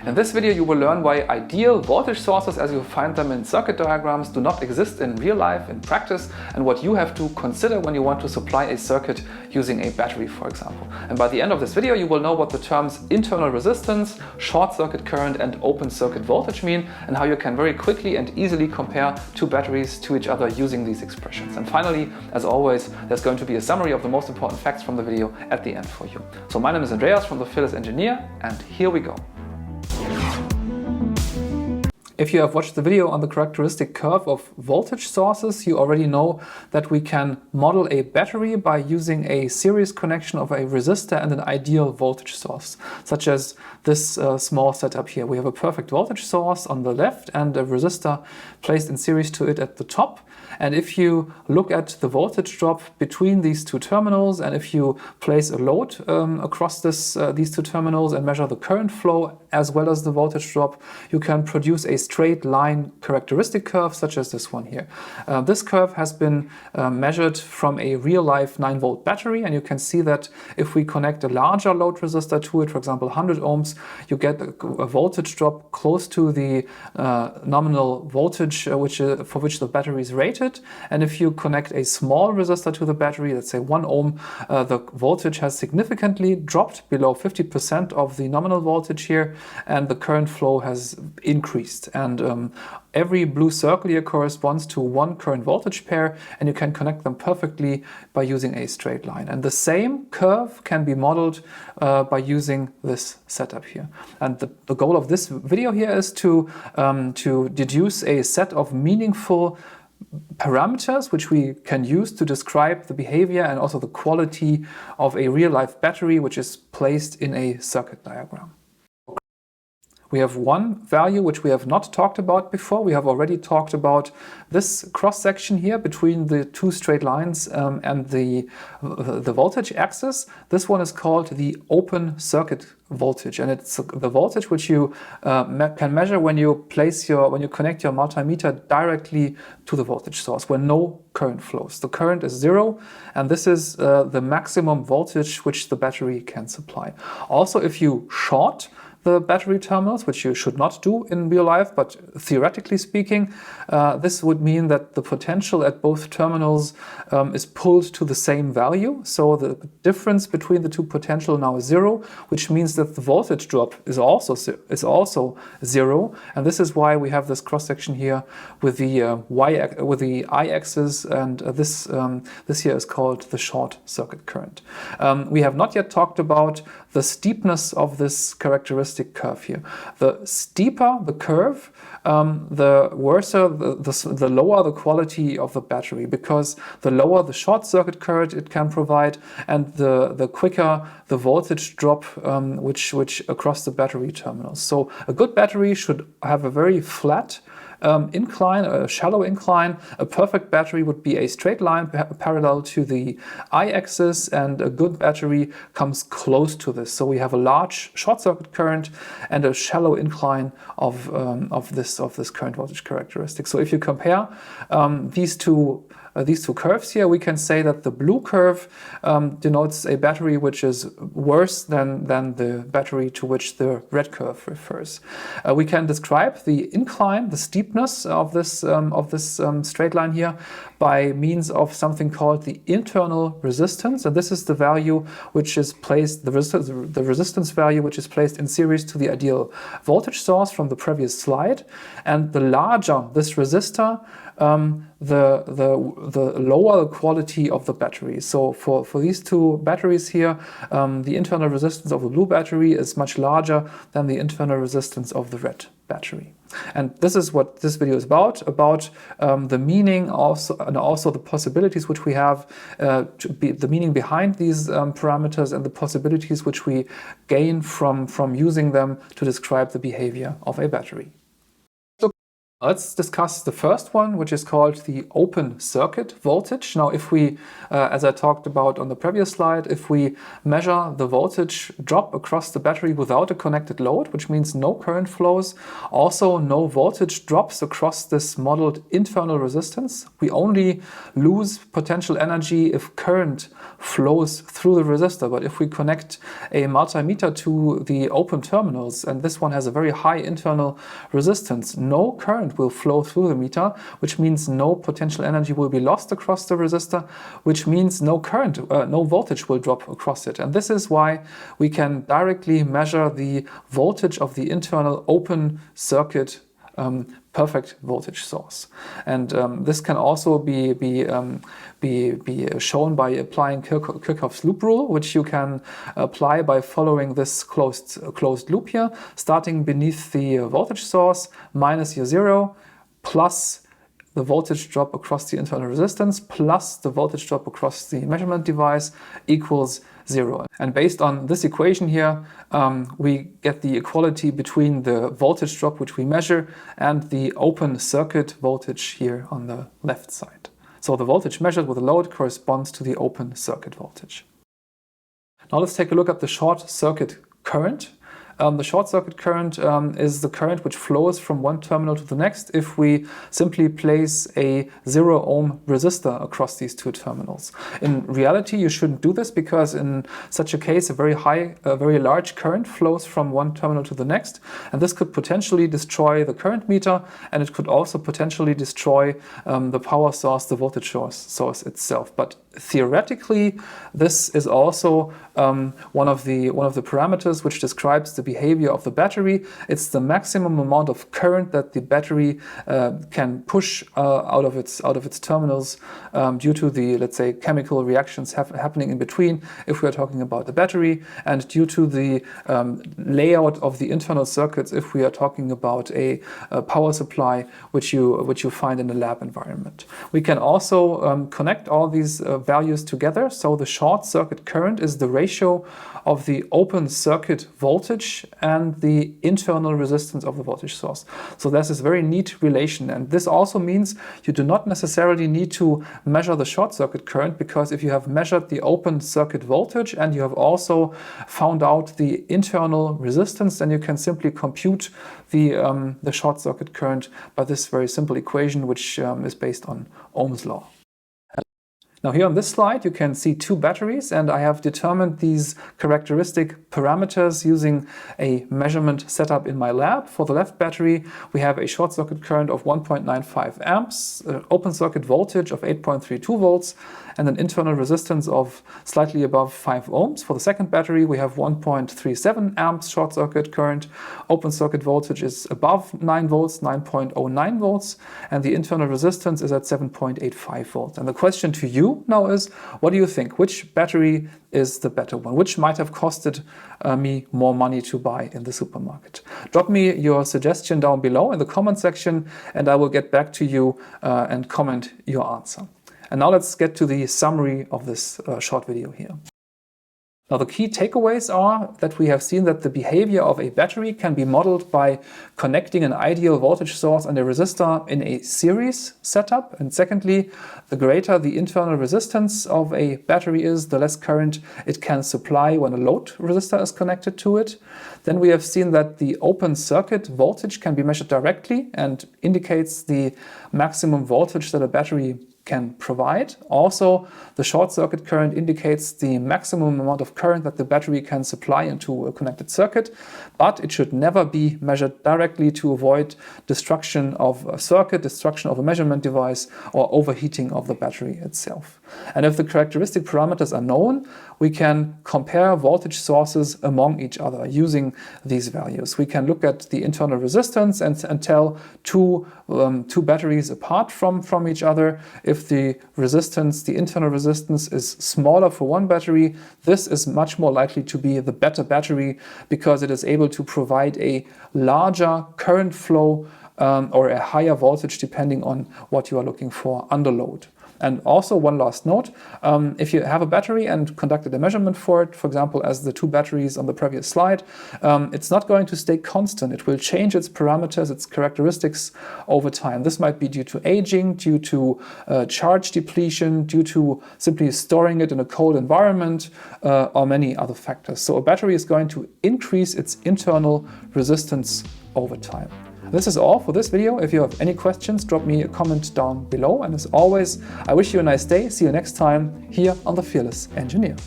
In this video you will learn why ideal voltage sources as you find them in circuit diagrams do not exist in real life, in practice, and what you have to consider when you want to supply a circuit using a battery, for example. And by the end of this video you will know what the terms internal resistance, short circuit current and open circuit voltage mean, and how you can very quickly and easily compare two batteries to each other using these expressions. And finally, as always, there's going to be a summary of the most important facts from the video at the end for you. So my name is Andreas from the Philips Engineer, and here we go. If you have watched the video on the characteristic curve of voltage sources, you already know that we can model a battery by using a series connection of a resistor and an ideal voltage source, such as this small setup here. We have a perfect voltage source on the left and a resistor placed in series to it at the top. And if you look at the voltage drop between these two terminals, and if you place a load across these two terminals and measure the current flow as well as the voltage drop, you can produce a straight line characteristic curve such as this one here. This curve has been measured from a real-life 9-volt battery, and you can see that if we connect a larger load resistor to it, for example 100 ohms, you get a voltage drop close to the nominal voltage for which the battery is rated. And if you connect a small resistor to the battery, let's say 1 ohm, the voltage has significantly dropped below 50% of the nominal voltage here, and the current flow has increased. And every blue circle here corresponds to one current voltage pair, and you can connect them perfectly by using a straight line. And the same curve can be modeled by using this setup here. And the goal of this video here is to deduce a set of meaningful parameters which we can use to describe the behavior and also the quality of a real-life battery which is placed in a circuit diagram. We have one value which we have not talked about before. We have already talked about this cross-section here between the two straight lines and the voltage axis. This one is called the open circuit voltage, and it's the voltage which you can measure when you connect your multimeter directly to the voltage source when no current flows. The current is 0, and this is the maximum voltage which the battery can supply. Also, if you short the battery terminals, which you should not do in real life, but theoretically speaking, this would mean that the potential at both terminals is pulled to the same value. So the difference between the two potential now is 0, which means that the voltage drop is also 0. And this is why we have this cross section here with the I-axis, and this here is called the short circuit current. We have not yet talked about the steepness of this characteristic curve here. The steeper the curve, the worse, the lower the quality of the battery, because the lower the short circuit current it can provide, and the quicker the voltage drop which across the battery terminals. So a good battery should have a very flat incline, a shallow incline. A perfect battery would be a straight line parallel to the I-axis, and a good battery comes close to this. So we have a large short circuit current and a shallow incline of this current voltage characteristic. So if you compare these two curves here, we can say that the blue curve denotes a battery which is worse than the battery to which the red curve refers. We can describe the incline, the steepness of this straight line here by means of something called the internal resistance, and this is the value which is placed, the resistance value which is placed in series to the ideal voltage source from the previous slide. And the larger this resistor, the lower the quality of the battery. So for these two batteries here, the internal resistance of the blue battery is much larger than the internal resistance of the red battery. And this is what this video is about the meaning and also the possibilities which we have, the meaning behind these parameters and the possibilities which we gain from using them to describe the behavior of a battery. Let's discuss the first one, which is called the open circuit voltage. Now, if we, as I talked about on the previous slide, if we measure the voltage drop across the battery without a connected load, which means no current flows, also no voltage drops across this modeled internal resistance, we only lose potential energy if current flows through the resistor. But if we connect a multimeter to the open terminals, and this one has a very high internal resistance, no current will flow through the meter, which means no potential energy will be lost across the resistor, which means no current, no voltage will drop across it. And this is why we can directly measure the voltage of the internal open circuit perfect voltage source. And this can also be shown by applying Kirchhoff's loop rule, which you can apply by following this closed loop here, starting beneath the voltage source, minus your zero, plus the voltage drop across the internal resistance, plus the voltage drop across the measurement device equals 0. And based on this equation here, we get the equality between the voltage drop which we measure and the open circuit voltage here on the left side. So the voltage measured with a load corresponds to the open circuit voltage. Now let's take a look at the short circuit current. The short circuit current is the current which flows from one terminal to the next if we simply place a 0 ohm resistor across these two terminals. In reality, you shouldn't do this because in such a case, a very large current flows from one terminal to the next, and this could potentially destroy the current meter, and it could also potentially destroy the power source, the voltage source itself. But theoretically, this is also one of the parameters which describes the behavior of the battery. It's the maximum amount of current that the battery can push out of its terminals due to the, let's say, chemical reactions happening in between, if we are talking about the battery, and due to the layout of the internal circuits, if we are talking about a power supply which you find in a lab environment. We can also connect all these values together. So the short circuit current is the ratio of the open circuit voltage and the internal resistance of the voltage source. So there's this very neat relation, and this also means you do not necessarily need to measure the short circuit current, because if you have measured the open circuit voltage and you have also found out the internal resistance, then you can simply compute the short circuit current by this very simple equation, which is based on Ohm's law. Now here on this slide you can see two batteries, and I have determined these characteristic parameters using a measurement setup in my lab. For the left battery we have a short circuit current of 1.95 amps, open circuit voltage of 8.32 volts, and an internal resistance of slightly above 5 ohms. For the second battery we have 1.37 amps short circuit current, open circuit voltage is above 9 volts, 9.09 volts, and the internal resistance is at 7.85 volts. And the question to you now is, what do you think? Which battery is the better one? Which might have costed me more money to buy in the supermarket? Drop me your suggestion down below in the comment section, and I will get back to you and comment your answer. And now let's get to the summary of this short video here. Now the key takeaways are that we have seen that the behavior of a battery can be modeled by connecting an ideal voltage source and a resistor in a series setup. And secondly, the greater the internal resistance of a battery is, the less current it can supply when a load resistor is connected to it. Then we have seen that the open circuit voltage can be measured directly and indicates the maximum voltage that a battery can provide. Also, the short circuit current indicates the maximum amount of current that the battery can supply into a connected circuit, but it should never be measured directly to avoid destruction of a circuit, destruction of a measurement device, or overheating of the battery itself. And if the characteristic parameters are known, we can compare voltage sources among each other using these values. We can look at the internal resistance and tell two batteries apart from each other. If the resistance, the internal resistance, is smaller for one battery, this is much more likely to be the better battery because it is able to provide a larger current flow or a higher voltage depending on what you are looking for under load. And also one last note, if you have a battery and conducted a measurement for it, for example, as the 2 batteries on the previous slide, it's not going to stay constant. It will change its parameters, its characteristics over time. This might be due to aging, due to charge depletion, due to simply storing it in a cold environment, or many other factors. So a battery is going to increase its internal resistance over time. This is all for this video. If you have any questions, drop me a comment down below. And as always, I wish you a nice day. See you next time here on The Fearless Engineer.